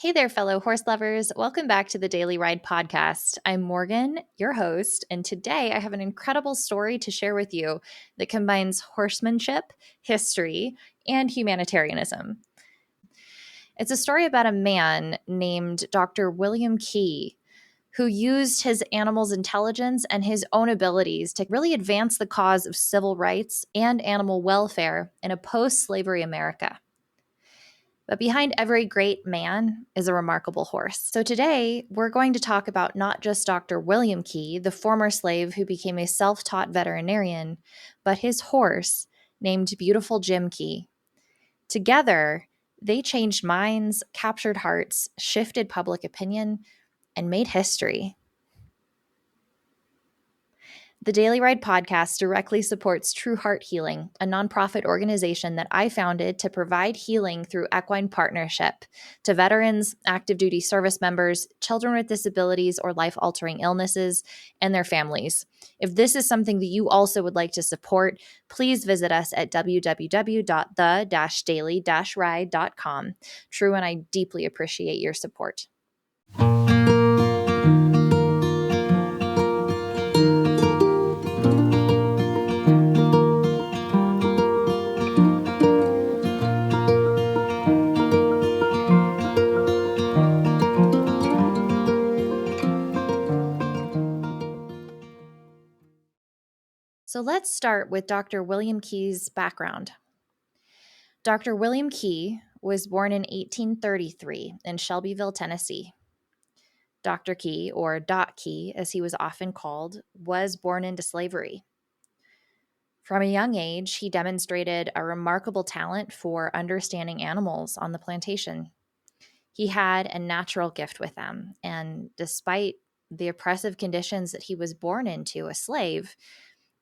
Hey there, fellow horse lovers. Welcome back to the Daily Ride podcast. I'm Morgan, your host, and today I have an incredible story to share with you that combines horsemanship, history, and humanitarianism. It's a story about a man named Dr. William Key who used his animal's intelligence and his own abilities to really advance the cause of civil rights and animal welfare in a post-slavery America. But behind every great man is a remarkable horse. So today, we're going to talk about not just Dr. William Key, the former slave who became a self-taught veterinarian, but his horse named Beautiful Jim Key. Together, they changed minds, captured hearts, shifted public opinion, and made history. The Daily Ride podcast directly supports True Heart Healing, a nonprofit organization that I founded to provide healing through equine partnership to veterans, active duty service members, children with disabilities or life-altering illnesses, and their families. If this is something that you also would like to support, please visit us at www.the-daily-ride.com. True, and I deeply appreciate your support. So let's start with Dr. William Key's background. Dr. William Key was born in 1833 in Shelbyville, Tennessee. Dr. Key, or Doc Key as he was often called, was born into slavery. From a young age, he demonstrated a remarkable talent for understanding animals on the plantation. He had a natural gift with them, and despite the oppressive conditions that he was born into, a slave,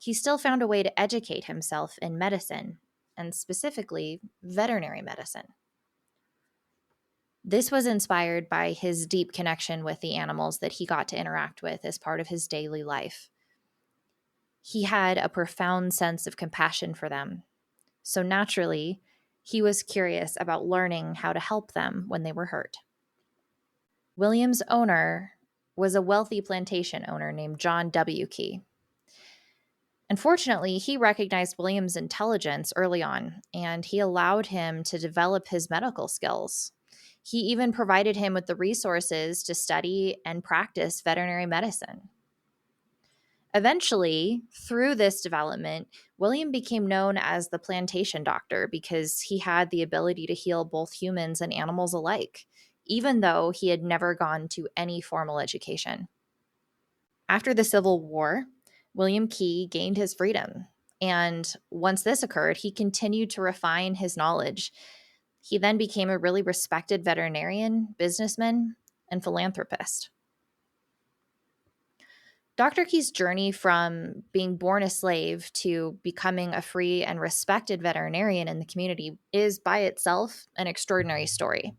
he still found a way to educate himself in medicine, and specifically veterinary medicine. This was inspired by his deep connection with the animals that he got to interact with as part of his daily life. He had a profound sense of compassion for them. So naturally, he was curious about learning how to help them when they were hurt. William's owner was a wealthy plantation owner named John W. Key. Unfortunately, he recognized William's intelligence early on, and he allowed him to develop his medical skills. He even provided him with the resources to study and practice veterinary medicine. Eventually, through this development, William became known as the plantation doctor because he had the ability to heal both humans and animals alike, even though he had never gone to any formal education. After the Civil War, William Key gained his freedom, and once this occurred, he continued to refine his knowledge. He then became a really respected veterinarian, businessman, and philanthropist. Dr. Key's journey from being born a slave to becoming a free and respected veterinarian in the community is by itself an extraordinary story.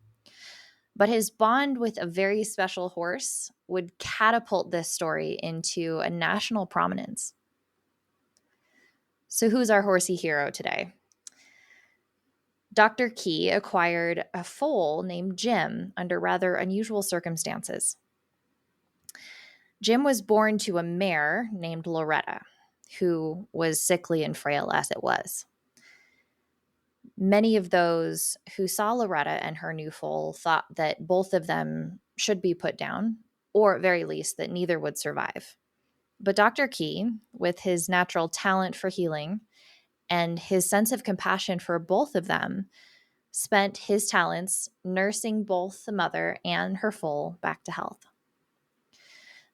But his bond with a very special horse would catapult this story into a national prominence. So who's our horsey hero today? Dr. Key acquired a foal named Jim under rather unusual circumstances. Jim was born to a mare named Loretta, who was sickly and frail as it was. Many of those who saw Loretta and her new foal thought that both of them should be put down, or at very least that neither would survive. But Dr. Key, with his natural talent for healing and his sense of compassion for both of them, spent his talents nursing both the mother and her foal back to health.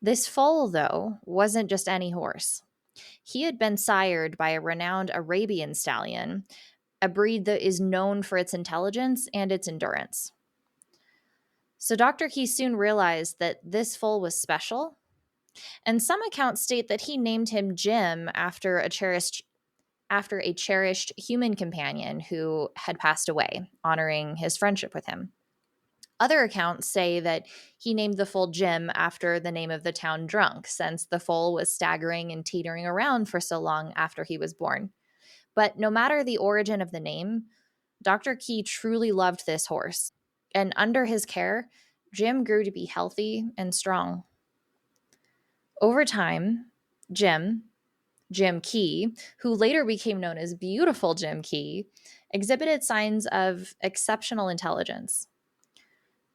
This foal, though, wasn't just any horse. He had been sired by a renowned Arabian stallion, a breed that is known for its intelligence and its endurance. So Dr. Key soon realized that this foal was special, and some accounts state that he named him Jim after a cherished human companion who had passed away, honoring his friendship with him. Other accounts say that he named the foal Jim after the name of the town Drunk, since the foal was staggering and teetering around for so long after he was born. But no matter the origin of the name, Dr. Key truly loved this horse. And under his care, Jim grew to be healthy and strong. Over time, Jim Key, who later became known as Beautiful Jim Key, exhibited signs of exceptional intelligence.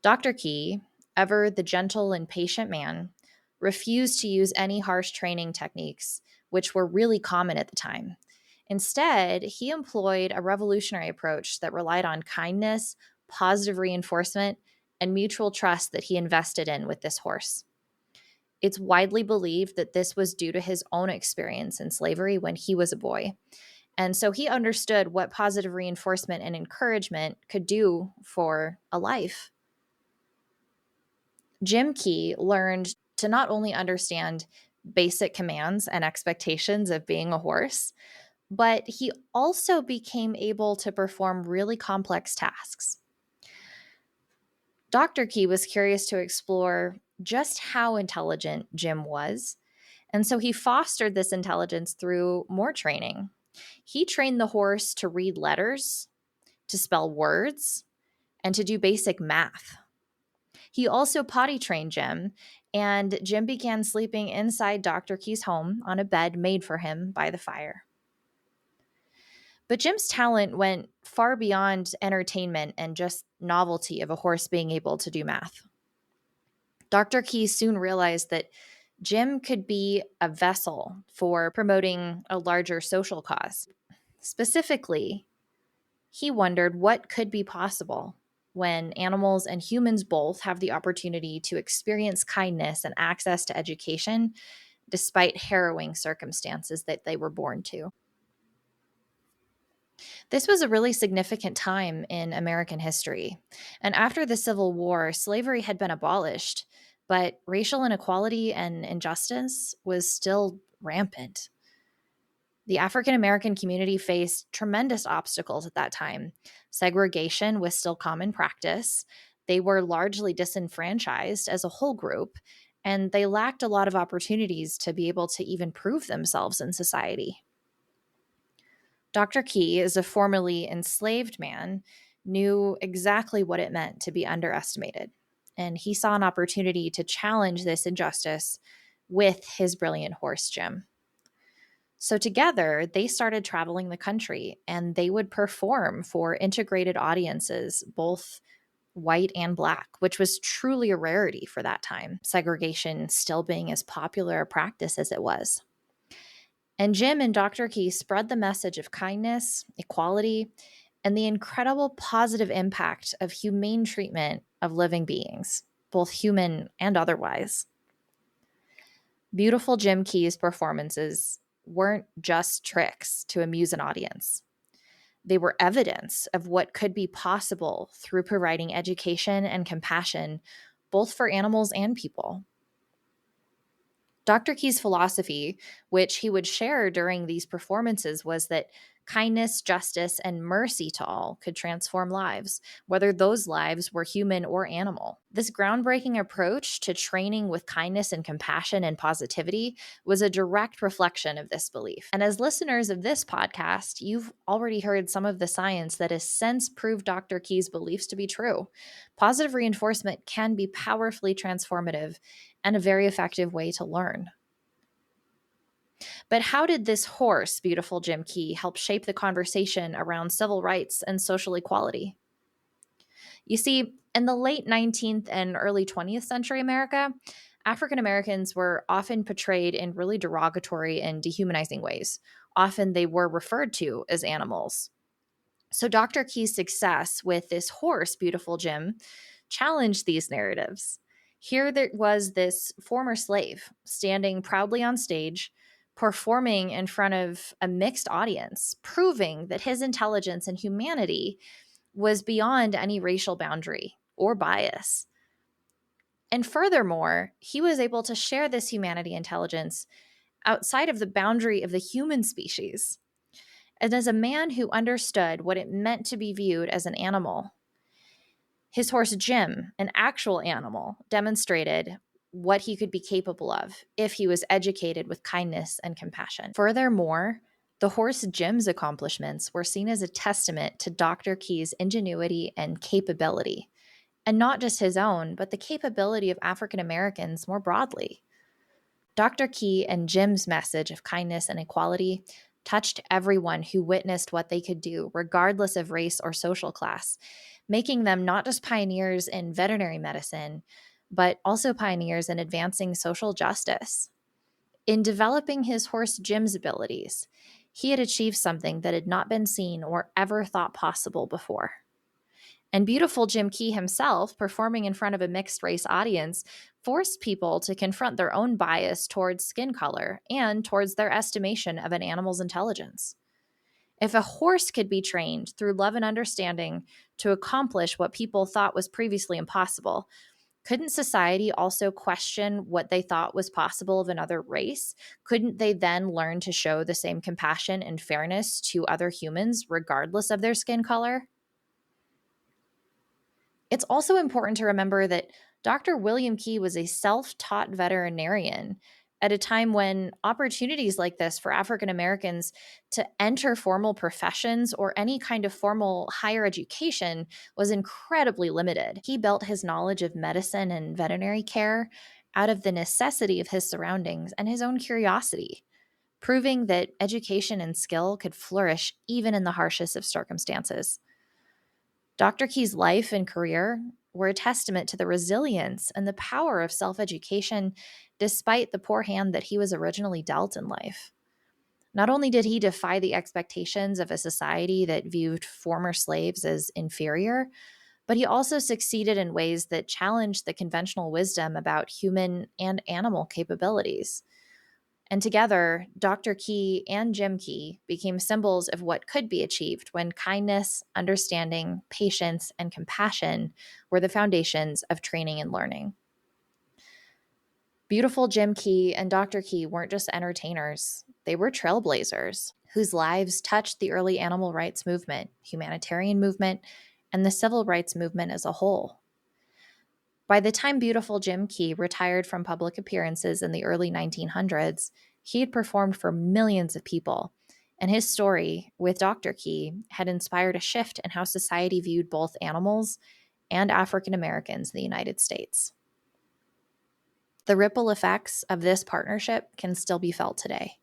Dr. Key, ever the gentle and patient man, refused to use any harsh training techniques, which were really common at the time. Instead, he employed a revolutionary approach that relied on kindness, positive reinforcement, and mutual trust that he invested in with this horse. It's widely believed that this was due to his own experience in slavery when he was a boy. And so he understood what positive reinforcement and encouragement could do for a life. Jim Key learned to not only understand basic commands and expectations of being a horse, but he also became able to perform really complex tasks. Dr. Key was curious to explore just how intelligent Jim was, and so he fostered this intelligence through more training. He trained the horse to read letters, to spell words, and to do basic math. He also potty trained Jim, and Jim began sleeping inside Dr. Key's home on a bed made for him by the fire. But Jim's talent went far beyond entertainment and just novelty of a horse being able to do math. Dr. Key soon realized that Jim could be a vessel for promoting a larger social cause. Specifically, he wondered what could be possible when animals and humans both have the opportunity to experience kindness and access to education despite harrowing circumstances that they were born to. This was a really significant time in American history. And after the Civil War, slavery had been abolished, but racial inequality and injustice was still rampant. The African American community faced tremendous obstacles at that time. Segregation was still common practice. They were largely disenfranchised as a whole group, and they lacked a lot of opportunities to be able to even prove themselves in society. Dr. Key, as a formerly enslaved man, knew exactly what it meant to be underestimated, and he saw an opportunity to challenge this injustice with his brilliant horse, Jim. So together, they started traveling the country, and they would perform for integrated audiences, both white and black, which was truly a rarity for that time, segregation still being as popular a practice as it was. And Jim and Dr. Key spread the message of kindness, equality, and the incredible positive impact of humane treatment of living beings, both human and otherwise. Beautiful Jim Key's performances weren't just tricks to amuse an audience. They were evidence of what could be possible through providing education and compassion, both for animals and people. Dr. Key's philosophy, which he would share during these performances, was that kindness, justice, and mercy to all could transform lives, whether those lives were human or animal. This groundbreaking approach to training with kindness and compassion and positivity was a direct reflection of this belief. And as listeners of this podcast, you've already heard some of the science that has since proved Dr. Key's beliefs to be true. Positive reinforcement can be powerfully transformative and a very effective way to learn. But how did this horse, Beautiful Jim Key, help shape the conversation around civil rights and social equality? You see, in the late 19th and early 20th century America, African Americans were often portrayed in really derogatory and dehumanizing ways. Often they were referred to as animals. So Dr. Key's success with this horse, Beautiful Jim, challenged these narratives. Here there was this former slave standing proudly on stage, performing in front of a mixed audience, proving that his intelligence and humanity was beyond any racial boundary or bias. And furthermore, he was able to share this humanity intelligence outside of the boundary of the human species. And as a man who understood what it meant to be viewed as an animal, his horse Jim, an actual animal, demonstrated what he could be capable of if he was educated with kindness and compassion. Furthermore, the horse Jim's accomplishments were seen as a testament to Dr. Key's ingenuity and capability. and not just his own, but the capability of African Americans more broadly. Dr. Key and Jim's message of kindness and equality touched everyone who witnessed what they could do, regardless of race or social class, making them not just pioneers in veterinary medicine, but also pioneers in advancing social justice. In developing his horse Jim's abilities, he had achieved something that had not been seen or ever thought possible before. And beautiful Jim Key himself, performing in front of a mixed race audience, forced people to confront their own bias towards skin color and towards their estimation of an animal's intelligence. If a horse could be trained through love and understanding to accomplish what people thought was previously impossible, couldn't society also question what they thought was possible of another race? Couldn't they then learn to show the same compassion and fairness to other humans, regardless of their skin color? It's also important to remember that Dr. William Key was a self-taught veterinarian at a time when opportunities like this for African Americans to enter formal professions or any kind of formal higher education was incredibly limited. He built his knowledge of medicine and veterinary care out of the necessity of his surroundings and his own curiosity, proving that education and skill could flourish even in the harshest of circumstances. Dr. Key's life and career were a testament to the resilience and the power of self education, despite the poor hand that he was originally dealt in life. Not only did he defy the expectations of a society that viewed former slaves as inferior, but he also succeeded in ways that challenged the conventional wisdom about human and animal capabilities. And together, Dr. Key and Jim Key became symbols of what could be achieved when kindness, understanding, patience, and compassion were the foundations of training and learning. Beautiful Jim Key and Dr. Key weren't just entertainers, they were trailblazers whose lives touched the early animal rights movement, humanitarian movement, and the civil rights movement as a whole. By the time beautiful Jim Key retired from public appearances in the early 1900s, he had performed for millions of people, and his story with Dr. Key had inspired a shift in how society viewed both animals and African Americans in the United States. The ripple effects of this partnership can still be felt today.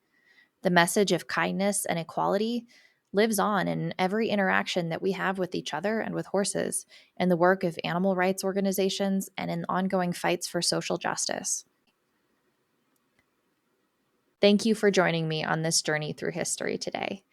The message of kindness and equality lives on in every interaction that we have with each other and with horses, in the work of animal rights organizations, and in ongoing fights for social justice. Thank you for joining me on this journey through history today.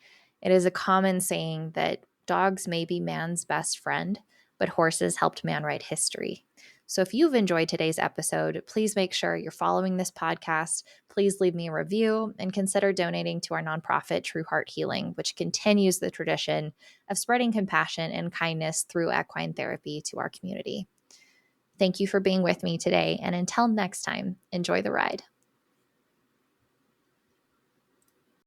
It is a common saying that dogs may be man's best friend, but horses helped man write history. So if you've enjoyed today's episode, please make sure you're following this podcast. Please leave me a review and consider donating to our nonprofit, True Heart Healing, which continues the tradition of spreading compassion and kindness through equine therapy to our community. Thank you for being with me today, and until next time, enjoy the ride.